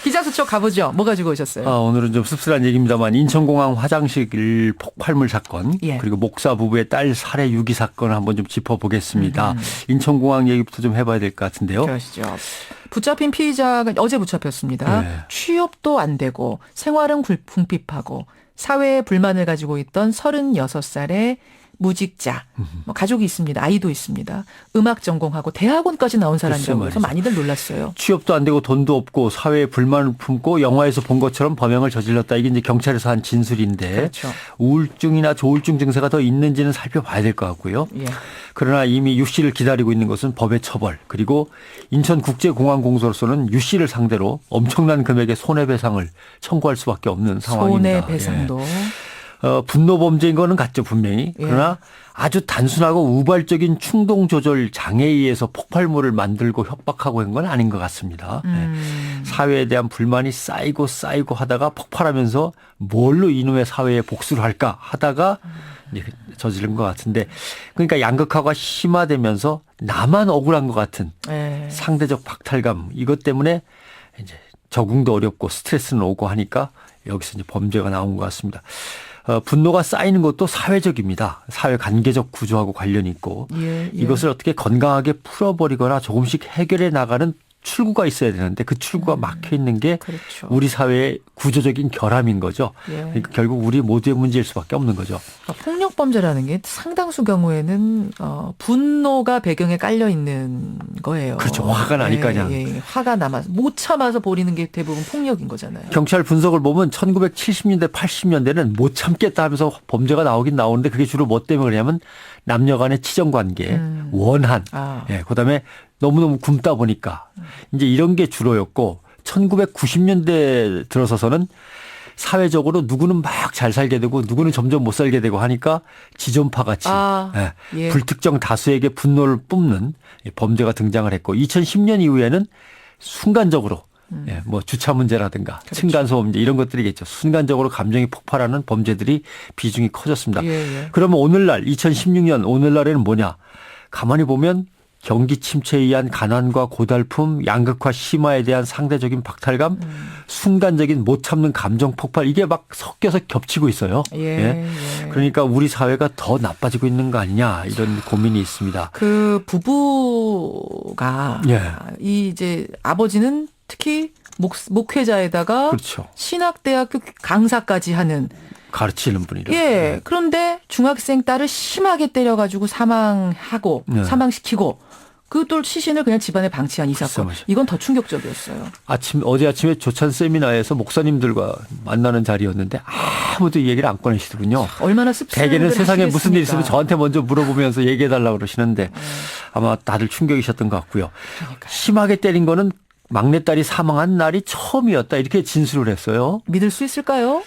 기자 수첩 가보죠. 뭐 가지고 오셨어요? 오늘은 좀 씁쓸한 얘기입니다만 인천공항 화장실 폭발물 사건 예. 그리고 목사 부부의 딸 살해 유기 사건을 한번 좀 짚어보겠습니다. 인천공항 얘기부터 좀 해봐야 될 것 같은데요. 그러시죠. 붙잡힌 피의자가 어제 붙잡혔습니다. 네. 취업도 안 되고 생활은 궁핍하고 사회에 불만을 가지고 있던 36살의 무직자, 뭐 가족이 있습니다. 아이도 있습니다. 음악 전공하고 대학원까지 나온 사람이라고 해서 많이들 놀랐어요. 취업도 안 되고 돈도 없고 사회에 불만을 품고 영화에서 본 것처럼 범행을 저질렀다. 이게 이제 경찰에서 한 진술인데 그렇죠. 우울증이나 조울증 증세가 더 있는지는 살펴봐야 될 것 같고요. 예. 그러나 이미 유 씨를 기다리고 있는 것은 법의 처벌 그리고 인천국제공항공사로서는 유 씨를 상대로 엄청난 금액의 손해배상을 청구할 수밖에 없는 상황입니다. 손해배상도. 분노 범죄인 거는 같죠 분명히. 그러나 아주 단순하고 우발적인 충동 조절 장애에 의해서 폭발물을 만들고 협박하고 한 건 아닌 것 같습니다. 사회에 대한 불만이 쌓이고 하다가 폭발하면서 뭘로 이놈의 사회에 복수를 할까 하다가 이제 저지른 것 같은데 그러니까 양극화가 심화되면서 나만 억울한 것 같은 상대적 박탈감 이것 때문에 이제 적응도 어렵고 스트레스는 오고 하니까 여기서 이제 범죄가 나온 것 같습니다. 분노가 쌓이는 것도 사회적입니다. 사회 관계적 구조하고 관련이 있고 이것을 어떻게 건강하게 풀어버리거나 조금씩 해결해 나가는 출구가 있어야 되는데 그 출구가 막혀 있는 게 그렇죠. 우리 사회의 구조적인 결함인 거죠. 그러니까 결국 우리 모두의 문제일 수밖에 없는 거죠. 그러니까 폭력 범죄라는 게 상당수 경우에는 분노가 배경에 깔려 있는 거예요. 그렇죠. 화가 나니까요. 화가 남아서 못 참아서 벌이는 게 대부분 폭력인 거잖아요. 경찰 분석을 보면 1970년대 80년대는 못 참겠다 하면서 범죄가 나오긴 나오는데 그게 주로 뭐 때문에 그러냐면 남녀 간의 치정관계, 원한, 그다음에 너무너무 굶다 보니까 이제 이런 게 주로였고 1990년대 들어서서는 사회적으로 누구는 막 잘 살게 되고 누구는 점점 못 살게 되고 하니까 지존파 같이 불특정 다수에게 분노를 뿜는 범죄가 등장을 했고 2010년 이후에는 순간적으로 뭐 주차 문제라든가 그렇죠. 층간소음 문제 이런 것들이겠죠. 순간적으로 감정이 폭발하는 범죄들이 비중이 커졌습니다. 그러면 오늘날 2016년 오늘날에는 뭐냐. 가만히 보면 경기 침체에 의한 가난과 고달픔, 양극화 심화에 대한 상대적인 박탈감, 순간적인 못 참는 감정 폭발 이게 막 섞여서 겹치고 있어요. 그러니까 우리 사회가 더 나빠지고 있는 거 아니냐 이런 고민이 있습니다. 그 부부가 이 이제 아버지는 특히 목회자에다가 그렇죠. 신학대학교 강사까지 하는 가르치는 분이라. 그런데 중학생 딸을 심하게 때려가지고 사망하고 사망시키고 그 또 시신을 그냥 집안에 방치한 이 사건. 이건 더 충격적이었어요. 어제 아침에 조찬 세미나에서 목사님들과 만나는 자리였는데 아무도 이 얘기를 안 꺼내시더군요. 얼마나 씁쓸해. 대개는 세상에 무슨 일 있으면 저한테 먼저 물어보면서 얘기해달라고 그러시는데 아마 다들 충격이셨던 것 같고요. 심하게 때린 거는 막내딸이 사망한 날이 처음이었다 이렇게 진술을 했어요. 믿을 수 있을까요?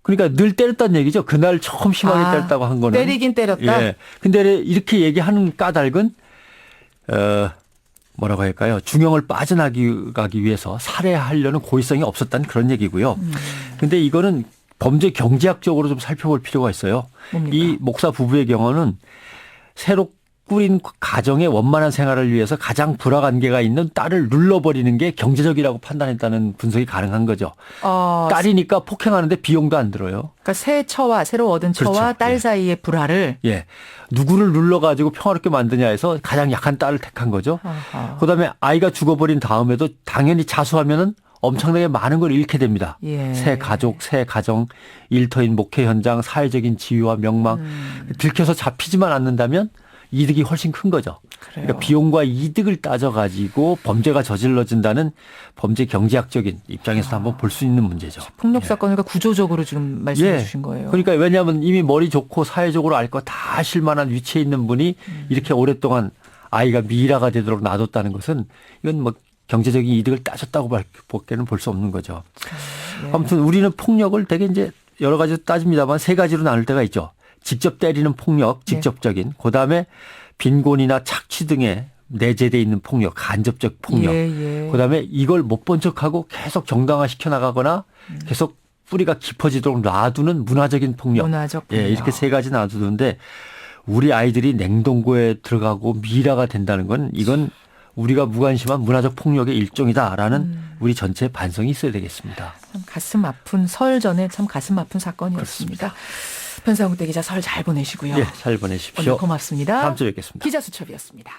그러니까 늘 때렸다는 얘기죠. 그날 처음 심하게 때렸다고 한 거는. 때리긴 때렸다. 근데 이렇게 얘기하는 까닭은 뭐라고 할까요? 중형을 빠져나가기 위해서 살해하려는 고의성이 없었다는 그런 얘기고요. 근데 이거는 범죄 경제학적으로 좀 살펴볼 필요가 있어요. 뭡니까? 이 목사 부부의 경우는 새로 꾸린 가정의 원만한 생활을 위해서 가장 불화관계가 있는 딸을 눌러버리는 게 경제적이라고 판단했다는 분석이 가능한 거죠. 딸이니까 폭행하는데 비용도 안 들어요. 그러니까 새 처와 새로 얻은 처와 딸 사이의 불화를. 누구를 눌러가지고 평화롭게 만드냐 해서 가장 약한 딸을 택한 거죠. 그다음에 아이가 죽어버린 다음에도 당연히 자수하면은 엄청나게 많은 걸 잃게 됩니다. 새 가족, 새 가정, 일터인 목회 현장, 사회적인 지위와 명망 들켜서 잡히지만 않는다면 이득이 훨씬 큰 거죠. 그러니까 비용과 이득을 따져가지고 범죄가 저질러진다는 범죄 경제학적인 입장에서 한번 볼 수 있는 문제죠. 폭력 사건을 구조적으로 지금 말씀해 주신 거예요. 그러니까 왜냐하면 이미 머리 좋고 사회적으로 알 거 다 아실 만한 위치에 있는 분이 이렇게 오랫동안 아이가 미라가 되도록 놔뒀다는 것은 이건 뭐 경제적인 이득을 따졌다고 밖에는 볼 수 없는 거죠. 아무튼 우리는 폭력을 되게 이제 여러 가지로 따집니다만 세 가지로 나눌 때가 있죠. 직접 때리는 폭력, 직접적인. 그다음에 빈곤이나 착취 등에 내재되어 있는 폭력, 간접적 폭력. 그다음에 이걸 못 본 척하고 계속 정당화시켜 나가거나 계속 뿌리가 깊어지도록 놔두는 문화적인 폭력. 이렇게 세 가지 놔두는데 우리 아이들이 냉동고에 들어가고 미라가 된다는 건 이건 우리가 무관심한 문화적 폭력의 일종이다라는 우리 전체의 반성이 있어야 되겠습니다. 참 가슴 아픈 설 전에 참 가슴 아픈 사건이었습니다. 변상욱 대기자 설 잘 보내시고요. 예, 잘 보내십시오. 오늘 고맙습니다. 다음 주에 뵙겠습니다. 기자수첩이었습니다.